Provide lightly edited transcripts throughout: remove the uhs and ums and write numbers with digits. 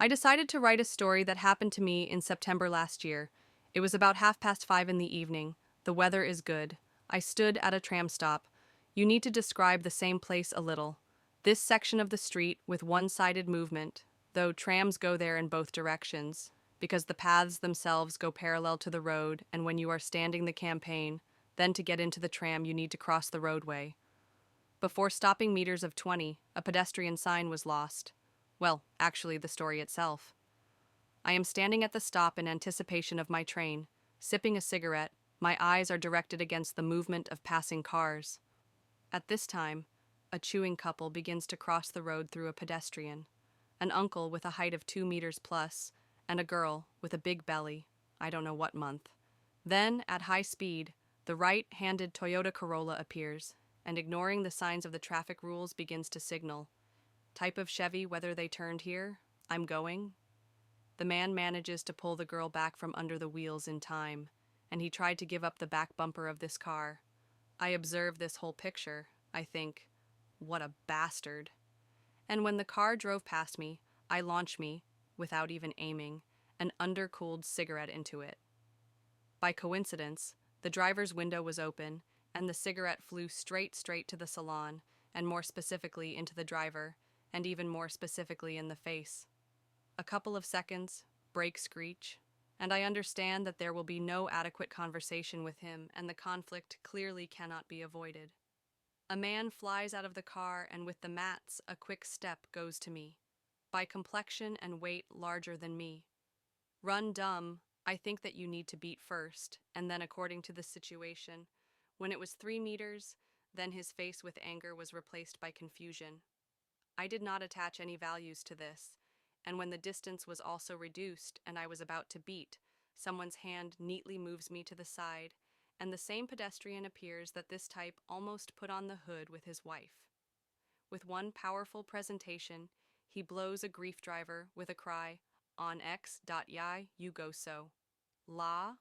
I decided to write a story that happened to me in September last year. It was about 5:30 in the evening. The weather is good. I stood at a tram stop. You need to describe the same place a little. This section of the street with one-sided movement, though trams go there in both directions, because the paths themselves go parallel to the road, and when you are standing the campaign, then to get into the tram you need to cross the roadway. Before stopping meters of 20, a pedestrian sign was lost. Well, actually, the story itself. I am standing at the stop in anticipation of my train, sipping a cigarette. My eyes are directed against the movement of passing cars. At this time, a chewing couple begins to cross the road through a pedestrian. An uncle with a height of 2 meters plus, and a girl with a big belly, I don't know what month. Then, at high speed, the right-handed Toyota Corolla appears, and ignoring the signs of the traffic rules begins to signal. Type of Chevy, whether they turned here, I'm going. The man manages to pull the girl back from under the wheels in time, and he tried to give up the back bumper of this car. I observe this whole picture. I think, what a bastard. And when the car drove past me, I launched me, without even aiming, an undercooled cigarette into it. By coincidence, the driver's window was open, and the cigarette flew straight to the salon, and more specifically into the driver, and even more specifically in the face. A couple of seconds, brake screech, and I understand that there will be no adequate conversation with him, and the conflict clearly cannot be avoided. A man flies out of the car, and with the mats, a quick step goes to me, by complexion and weight larger than me. Run dumb, I think that you need to beat first, and then according to the situation. When it was 3 meters, then his face with anger was replaced by confusion. I did not attach any values to this, and when the distance was also reduced and I was about to beat, someone's hand neatly moves me to the side, and the same pedestrian appears that this type almost put on the hood with his wife. With one powerful presentation, he blows a grief driver with a cry, on X.Y, you go so. La?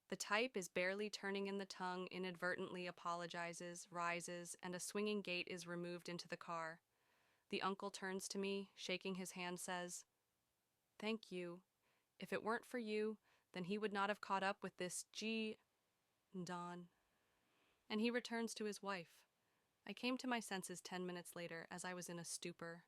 The type is barely turning in the tongue, inadvertently apologizes, rises, and a swinging gate is removed into the car. The uncle turns to me, shaking his hand, says, "Thank you. If it weren't for you, then he would not have caught up with this Don." And he returns to his wife. I came to my senses 10 minutes later, as I was in a stupor.